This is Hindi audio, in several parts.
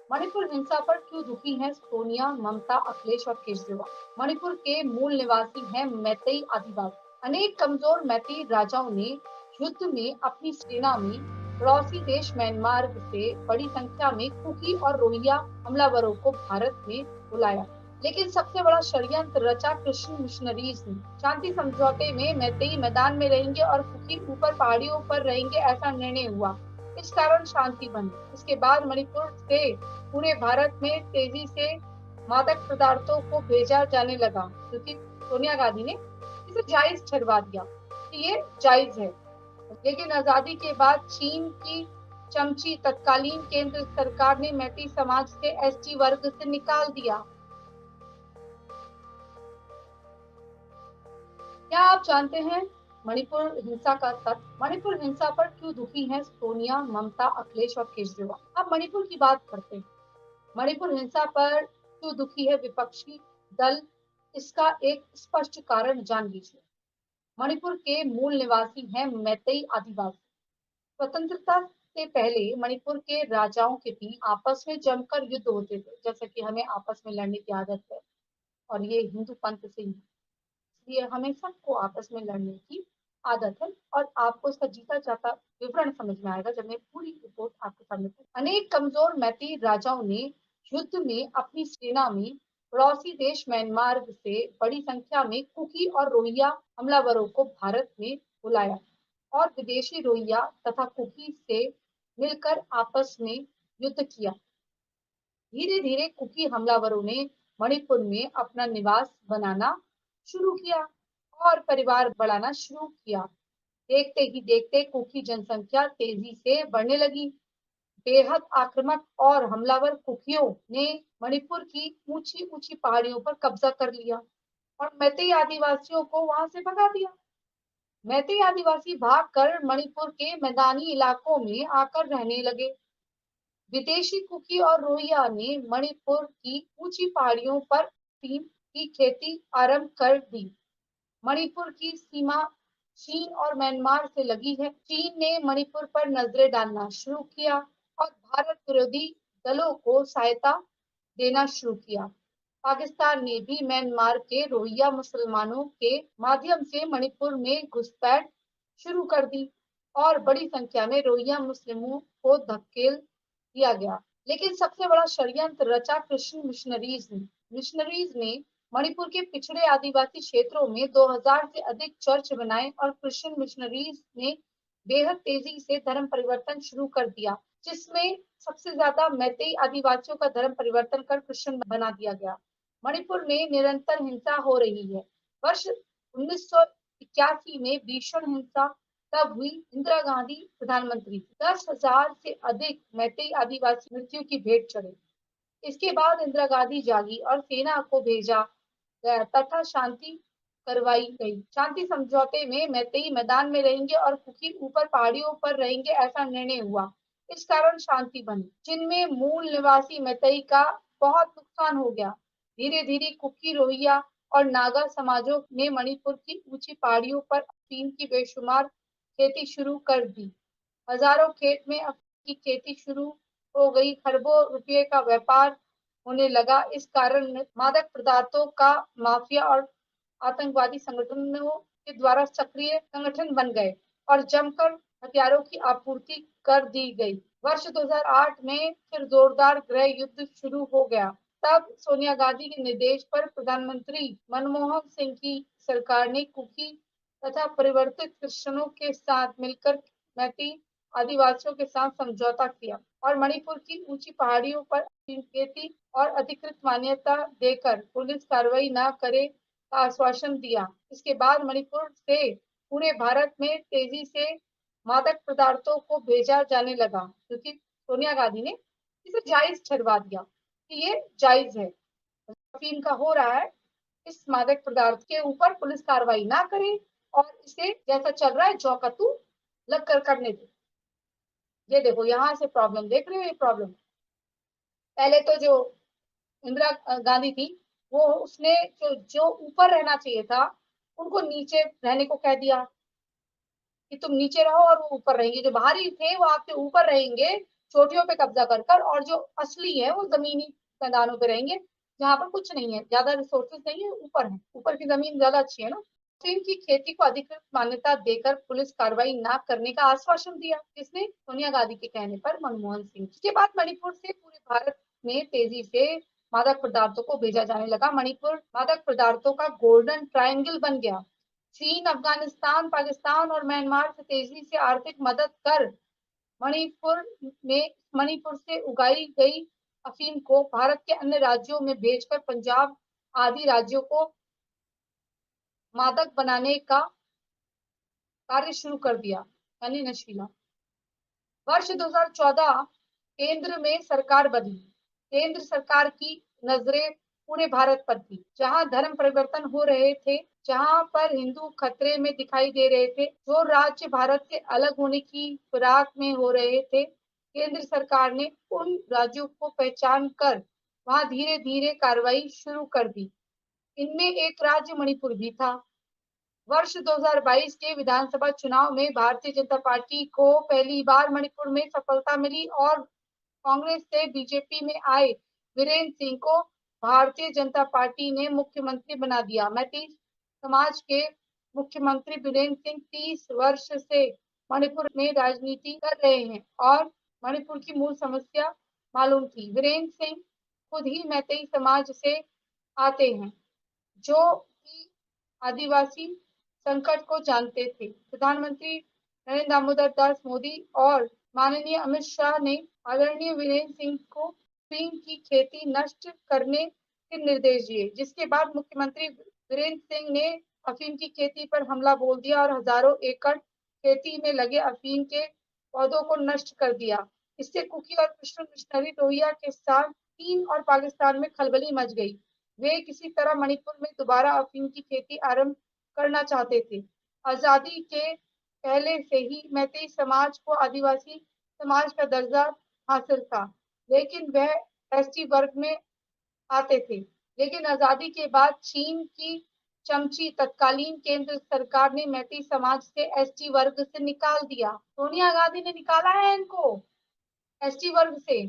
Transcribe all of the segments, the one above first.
मणिपुर हिंसा पर क्यों दुखी हैं सोनिया, ममता, अखिलेश और केजरीवाल? मणिपुर के मूल निवासी हैं मैतेई आदिवासी। अनेक कमजोर मैतेई राजाओं ने युद्ध में अपनी सेना में पड़ोसी देश म्यांमार से बड़ी संख्या में कुकी और रोहिंग्या हमलावरों को भारत में बुलाया। लेकिन सबसे बड़ा षड्यंत्र रचा क्रिश्चियन मिशनरीज ने। शांति समझौते में मैतेई मैदान में रहेंगे और कुकी ऊपर पहाड़ियों पर रहेंगे, ऐसा निर्णय हुआ। इस कारण शांति बनी। इसके बाद मणिपुर से पूरे भारत में तेजी से मादक पदार्थों को भेजा जाने लगा, क्योंकि सोनिया गांधी ने इसे जायज ठहरवा दिया कि ये जायज है। लेकिन आजादी के बाद चीन की चमची तत्कालीन केंद्र सरकार ने मैती समाज से एसटी वर्ग से निकाल दिया। क्या आप जानते हैं मणिपुर हिंसा का तथ्य? मणिपुर हिंसा पर क्यों दुखी हैं सोनिया, ममता, अखिलेश और केजरीवाल? अब मणिपुर की बात करते हैं। मणिपुर हिंसा पर क्यों दुखी है विपक्षी दल? इसका एक स्पष्ट कारण जान लीजिए। मणिपुर के मूल निवासी हैं मैतेई आदिवासी। स्वतंत्रता से पहले मणिपुर के राजाओं के बीच आपस में जमकर युद्ध होते थे, जैसे कि हमें आपस में लड़ने की आदत है और ये हिंदू पंथ से ही, इसलिए हमें सबको आपस में लड़ने की आदत है। और आपको इसका जीता जाता विवरण समझ में आएगा जब मैं पूरी रिपोर्ट आपके सामने अनेक कमजोर मैती राजाओं ने युद्ध में अपनी सेना में पड़ोसी देश म्यांमार से बड़ी संख्या में कुकी और रोहिंग्या हमलावरों को भारत में बुलाया और विदेशी रोहिंग्या तथा कुकी से मिलकर आपस में युद्ध किया। धीरे धीरे कुकी हमलावरों ने मणिपुर में अपना निवास बनाना शुरू किया और परिवार बढ़ाना शुरू किया। देखते ही देखते कुकी जनसंख्या तेजी से बढ़ने लगी। बेहद आक्रामक और हमलावर कुकियों ने मणिपुर की ऊंची ऊंची पहाड़ियों पर कब्जा कर लिया और मैतेई आदिवासियों को वहां से भगा दिया। मैतेई आदिवासी भागकर मणिपुर के मैदानी इलाकों में आकर रहने लगे। विदेशी कुकी और रोहिंग्या ने मणिपुर की ऊंची पहाड़ियों पर अफीम की खेती आरंभ कर दी। मणिपुर की सीमा चीन और म्यांमार से लगी है। चीन ने मणिपुर पर नजरें डालना शुरू किया और भारत विरोधी दलों को सहायता देना शुरू किया। पाकिस्तान ने भी म्यांमार के रोहिंग्या मुसलमानों के माध्यम से मणिपुर में घुसपैठ शुरू कर दी और बड़ी संख्या में रोहिंग्या मुस्लिमों को धकेल दिया गया। लेकिन सबसे बड़ा षड्यंत्र रचा क्रिश्चियन मिशनरीज ने मणिपुर के पिछड़े आदिवासी क्षेत्रों में 2000 से अधिक चर्च बनाए और क्रिश्चियन मिशनरीज ने बेहद तेजी से धर्म परिवर्तन शुरू कर दिया, जिसमें सबसे ज्यादा मैतेई आदिवासियों का धर्म परिवर्तन कर क्रिश्चियन बना दिया गया। मणिपुर में निरंतर हिंसा हो रही है। वर्ष 1981 में भीषण हिंसा तब हुई। इंदिरा गांधी प्रधानमंत्री थी। 10,000 से अधिक मैतेई आदिवासी मृत्यु की भेंट चढ़े। इसके बाद इंदिरा गांधी जागी और सेना को भेजा गया तथा शांति करवाई गई। शांति समझौते में मैतेई मैदान में रहेंगे और कुकी ऊपर पहाड़ियों पर रहेंगे, ऐसा निर्णय हुआ। इस कारण शांति बनी, जिनमें मूल निवासी मैतेई का बहुत नुकसान हो गया। धीरे धीरे कुकी, रोहिंग्या और नागा समाजों ने मणिपुर की ऊंची पहाड़ियों पर अफीम की बेशुमार खेती शुरू कर दी। हजारों खेत में अफीम की खेती शुरू हो गई। खरबों रुपये का व्यापार होने लगा। इस कारण मादक पदार्थों का माफिया और आतंकवादी संगठनों के द्वारा सक्रिय संगठन बन गए और जमकर हथियारों की आपूर्ति कर दी गई। वर्ष 2008 में फिर जोरदार गृह युद्ध शुरू हो गया। तब सोनिया गांधी के निर्देश पर प्रधानमंत्री मनमोहन सिंह की सरकार ने कुकी तथा परिवर्तित क्रिश्चियनों के साथ मिलकर मैती आदिवासियों के साथ समझौता किया और मणिपुर की ऊंची पहाड़ियों पर अफीम खेती और अधिकृत मान्यता देकर पुलिस कार्रवाई न करे का आश्वासन दिया। इसके बाद मणिपुर से पूरे भारत में तेजी से मादक पदार्थों को भेजा जाने लगा, क्योंकि सोनिया गांधी ने इसे जायज ठहरवा दिया कि ये जायज है। अफीम का हो रहा है, इस मादक पदार्थ के ऊपर पुलिस कार्रवाई ना करे और इसे जैसा चल रहा है जौ का तू लग कर करने दे। ये देखो यहाँ से प्रॉब्लम देख रहे हो, ये प्रॉब्लम पहले तो जो इंदिरा गांधी थी, वो उसने जो जो ऊपर रहना चाहिए था उनको नीचे रहने को कह दिया कि तुम नीचे रहो और वो ऊपर रहेंगे। जो बाहरी थे वो आपके ऊपर रहेंगे चोटियों पे कब्जा कर कर, और जो असली है वो जमीनी मैदानों पे रहेंगे जहाँ पर कुछ नहीं है, ज्यादा रिसोर्सेज नहीं है, ऊपर है, ऊपर की जमीन ज्यादा अच्छी है ना। अफीम की खेती को अधिकृत मान्यता देकर पुलिस कार्रवाई न करने का आश्वासन दिया, किसने? सोनिया गांधी के कहने पर मनमोहन सिंह। इसके बाद मणिपुर से पूरे भारत में तेजी से मादक पदार्थों को भेजा जाने लगा। मणिपुर मादक पदार्थों का गोल्डन ट्रायंगल बन गया। चीन, अफगानिस्तान, पाकिस्तान और म्यांमार से तेजी से आर्थिक मदद कर मणिपुर में मणिपुर से उगाई गई अफीम को भारत के अन्य राज्यों में भेजकर पंजाब आदि राज्यों को मादक बनाने का कार्य शुरू कर दिया, यानी नशीला। वर्ष 2014 केंद्र में सरकार बदली। केंद्र सरकार की नजरें पूरे भारत पर थी, जहां धर्म परिवर्तन हो रहे थे, जहां पर हिंदू खतरे में दिखाई दे रहे थे, जो राज्य भारत से अलग होने की फिराक में हो रहे थे। केंद्र सरकार ने उन राज्यों को पहचान कर वहां धीरे धीरे कार्रवाई शुरू कर दी। इनमें एक राज्य मणिपुर भी था। वर्ष 2022 के विधानसभा चुनाव में भारतीय जनता पार्टी को पहली बार मणिपुर में सफलता मिली और कांग्रेस से बीजेपी में आए वीरेंद्र सिंह को भारतीय जनता पार्टी ने मुख्यमंत्री बना दिया। मैती समाज के मुख्यमंत्री वीरेंद्र सिंह 30 वर्ष से मणिपुर में राजनीति कर रहे हैं और मणिपुर की मूल समस्या मालूम थी। वीरेंद्र सिंह खुद ही मैती समाज से आते हैं, जो कि आदिवासी संकट को जानते थे। प्रधानमंत्री नरेंद्र दामोदर दास मोदी और माननीय अमित शाह ने आदरणीय वीरेंद्र सिंह को अफीम की खेती नष्ट करने के निर्देश दिए, जिसके बाद मुख्यमंत्री वीरेंद्र सिंह ने अफीम की खेती पर हमला बोल दिया और हजारों एकड़ खेती में लगे अफीम के पौधों को नष्ट कर दिया। इससे कुकी और क्रिश्चियन मिशनरी रोहिंग्या के साथ चीन और पाकिस्तान में खलबली मच गई। वे किसी तरह मणिपुर में दोबारा अफीम की खेती आरंभ करना चाहते थे। आजादी के पहले से ही मैतेई समाज को आदिवासी समाज का दर्जा हासिल था, लेकिन वह एसटी वर्ग में आते थे। लेकिन आजादी के बाद चीन की चमची तत्कालीन केंद्र सरकार ने मैती समाज से एसटी वर्ग से निकाल दिया। सोनिया गांधी ने निकाला है इनको एसटी वर्ग से,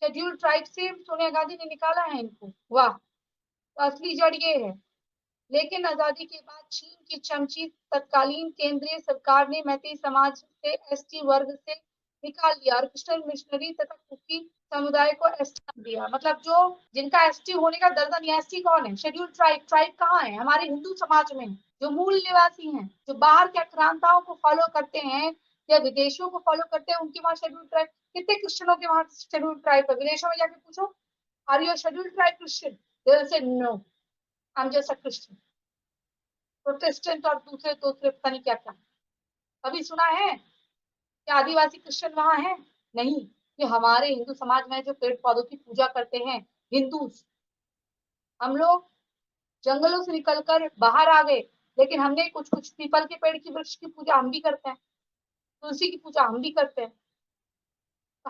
शेड्यूल ट्राइब से सोनिया गांधी ने निकाला है इनको। वाह, तो असली जड़ ये है। लेकिन आजादी के बाद चीन की चमची तत्कालीन केंद्रीय सरकार ने मैती समाज से एसटी वर्ग से निकाल दिया और क्रिश्चियन मिशनरी तथा कुकी समुदाय को एसटी दिया। मतलब जो जिनका एसटी होने का दर्जा नहीं, एसटी कौन है? Schedule tribe. ट्राइब कहाँ है? हमारे हिंदू समाज में, जो मूल निवासी हैं, जो बाहर के आक्रांताओं को फॉलो करते हैं या विदेशियों को फॉलो करते हैं, उनके वहां शेड्यूल ट्राइब। कितने क्रिश्चियनों के वहां शेड्यूल ट्राइब है? विदेशों में जाके पूछो, are you schedule tribe Christian? They will say no, I am just a Christian. Protestant और दूसरे दूसरे पता नहीं क्या क्या। कभी सुना है कि आदिवासी क्रिश्चियन वहां है? नहीं। ये हमारे हिंदू समाज में जो पेड़ पौधों की पूजा करते हैं हिंदू, हम लोग जंगलों से निकलकर बाहर आ गए, लेकिन हमने कुछ कुछ पीपल के पेड़ की वृक्ष की पूजा हम भी करते हैं, तुलसी की पूजा हम भी करते हैं।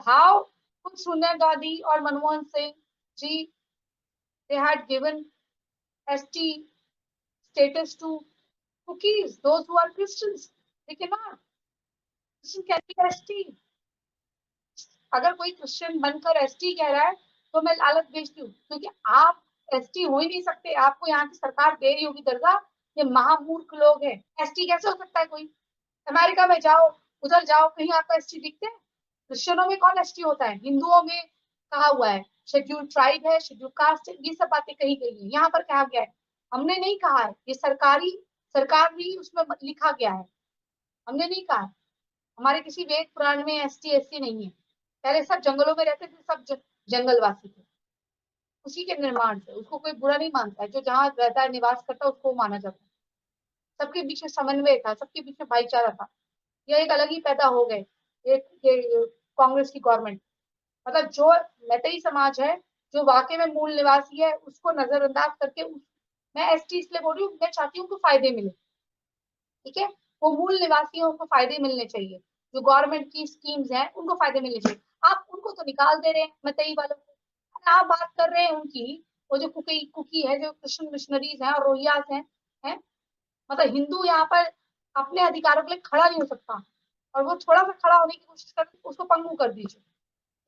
हाउ कुछ सोनिया गांधी और Manmohan Singh ji, they had given ST status to cookies, those who are Christians. They cannot. Christian can be ST. अगर कोई क्रिश्चियन बनकर एसटी कह रहा है तो मैं लालच भेजती हूँ, क्योंकि आप एसटी हो ही नहीं सकते। आपको यहाँ की सरकार दे रही होगी दर्जा। ये महामूर्ख लोग हैं। एसटी कैसे हो सकता है कोई? अमेरिका में जाओ, उधर जाओ, कहीं आपको एसटी दिखते हैं? क्रिश्चियनों में कौन एसटी होता है? हिंदुओं में कहा हुआ है शेड्यूल ट्राइब है, शेड्यूल कास्ट है, ये सब बातें कही गई है। यहाँ पर कहा गया है, हमने नहीं कहा है, ये सरकार भी उसमें लिखा गया है, हमने नहीं कहा। हमारे किसी वेद पुराण में एसटी एससी नहीं है। पहले सब जंगलों में रहते थे, सब जंगलवासी थे। उसी के निर्माण से उसको कोई बुरा नहीं मानता है, जो जहाँ रहता है, निवास करता है, उसको माना जाता है। सबके बीच में समन्वय था, सबके बीच में भाईचारा था। यह एक अलग ही पैदा हो गए एक कांग्रेस की गवर्नमेंट। मतलब जो मैतेई समाज है, जो वाकई में मूल निवासी है, उसको नजरअंदाज करके मैं एसटी इसलिए बोल रही हूँ, मैं चाहती हूँ उनको फायदे मिले। ठीक है, वो मूल निवासियों को फायदे मिलने चाहिए, जो गवर्नमेंट की स्कीम्स हैं उनको फायदे मिलने चाहिए। आप उनको तो निकाल दे रहे हैं, मतई वालों को। आप बात कर रहे हैं उनकी, वो जो कुकी है, जो क्रिश्चियन मिशनरीज हैं और रोहिंग्यास हैं। मतलब हिंदू यहाँ पर अपने अधिकारों के लिए खड़ा नहीं हो सकता, और वो थोड़ा सा खड़ा होने की कोशिश कर उसको पंगु कर दीजिए।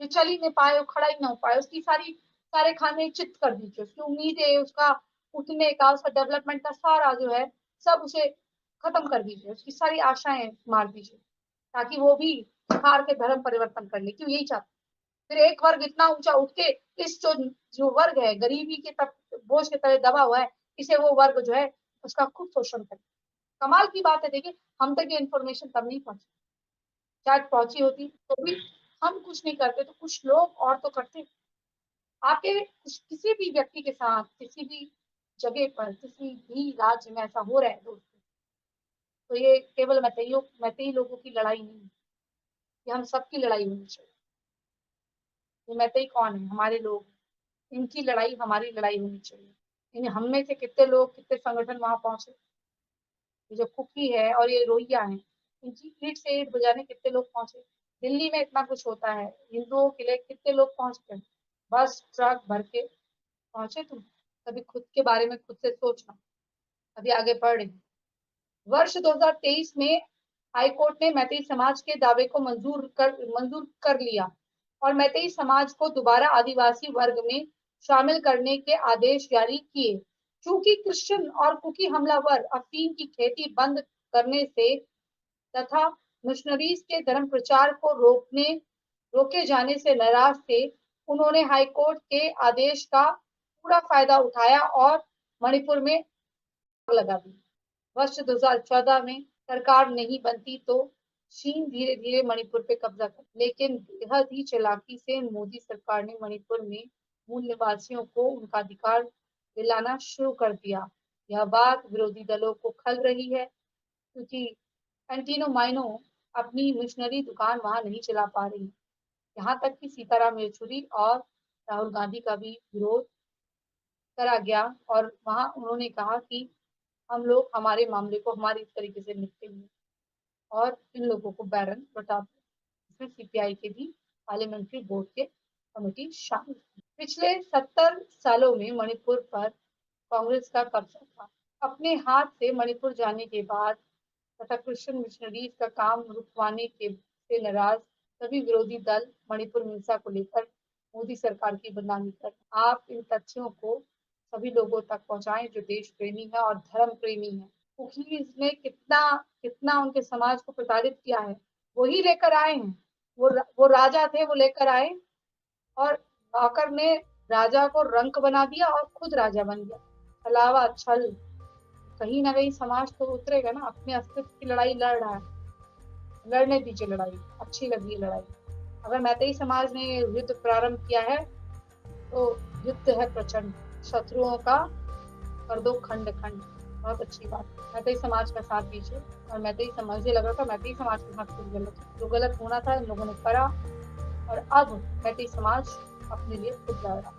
जो चल ही नहीं पाए, वो खड़ा ही ना हो पाए, उसकी सारे खाने चित कर दीजिए, उसकी उम्मीदें, उसका उठने का, उसका डेवलपमेंट का सारा जो है सब उसे खत्म कर दीजिए, उसकी सारी आशाएं मार दीजिए, ताकि वो भी हार के धर्म परिवर्तन कर ले। क्यों? यही चाहते। फिर एक वर्ग इतना ऊंचा उठ के इस जो वर्ग है गरीबी के तब बोझ के तले दबा हुआ है, इसे वो वर्ग जो है उसका खूब शोषण करे। कमाल की बात है, देखिए हम तक ये इन्फॉर्मेशन तब नहीं पहुंची, शायद पहुंची होती तो भी हम कुछ नहीं करते तो कुछ लोग और तो करते। आपके किसी भी व्यक्ति के साथ किसी भी जगह पर किसी भी राज्य में ऐसा हो रहा है दोस्तों, तो ये केवल मैतेई लोगों की लड़ाई नहीं है, ये हम सबकी लड़ाई होनी चाहिए। ये मैतेई कौन है? हमारे लोग, इनकी लड़ाई हमारी लड़ाई होनी चाहिए। इन हम में से कितने लोग, कितने संगठन वहां पहुंचे, ये जो कुकी है और ये रोहिया है, इनकी ईट से ईट बजाने कितने लोग पहुंचे। दिल्ली में इतना कुछ होता है, हिंदुओं के लिए कितने लोग पहुंचते हैं, बस ट्रक भर के पहुंचे। तुम कभी खुद के बारे में खुद से सोचना। अभी आगे बढ़ रहे, वर्ष 2023 में हाईकोर्ट ने मैतेई समाज के दावे को मंजूर कर लिया और मैतेई समाज को दोबारा आदिवासी वर्ग में शामिल करने के आदेश जारी किए। चूंकि क्रिश्चियन और कुकी हमलावर अफीम की खेती बंद करने से तथा मिशनरीज के धर्म प्रचार को रोके जाने से नाराज थे, उन्होंने हाईकोर्ट के आदेश का पूरा फायदा उठाया और मणिपुर में आग लगा दी। वर्ष 2014 में सरकार नहीं बनती तो चीन धीरे धीरे मणिपुर पे कब्जा कर, लेकिन बेहद ही चालाकी से मोदी सरकार ने मणिपुर में मूल निवासियों को उनका अधिकार दिलाना शुरू कर दिया। यह बात विरोधी दलों को खल रही है, क्योंकि एंटीनो माइनो अपनी मिशनरी दुकान वहां नहीं चला पा रही। यहाँ तक कि सीताराम येचुरी और राहुल गांधी का भी विरोध करा गया और वहां उन्होंने कहा कि हम लोग हमारे मामले को हमारी तरीके से निपटेंगे और इन लोगों को बैरन लौटा दें। इसमें सीपीआई के भी पार्लियामेंट्री बोर्ड के कमेटी शामिल थी। पिछले 70 सालों में मणिपुर पर कांग्रेस का कब्जा था। अपने हाथ से मणिपुर जाने के बाद तथा क्रिश्चियन मिशनरीज का काम रुकवाने के से नाराज सभी विरोधी दल मणिपुर हिंसा को लेकर मोदी सरकार की बदनामी कर। आप इन तथ्यों को सभी लोगों तक पहुंचाएं जो देश प्रेमी है और धर्म प्रेमी है। कुकीज ने कितना कितना उनके समाज को प्रताड़ित किया है, वही लेकर आए हैं। वो राजा थे, वो लेकर आए और नौकर ने राजा को रंक बना दिया और खुद राजा बन गया। अलावा छल, कहीं ना कहीं समाज तो उतरेगा ना, अपने अस्तित्व की लड़ाई लड़ रहा है, लड़ने दीजिए लड़ाई, अच्छी लगी है लड़ाई। अगर मैतेई समाज ने युद्ध प्रारंभ किया है तो युद्ध है प्रचंड, शत्रुओं का कर दो खंड खंड। बहुत अच्छी बात, मैतेई समाज का साथ दीजिए। और मैतेई समाज, मुझे लग रहा था मैतेई समाज के साथ कुछ गलत, जो गलत होना था इन लोगों ने करा और अब मैतेई समाज अपने लिए खुद लड़ रहा।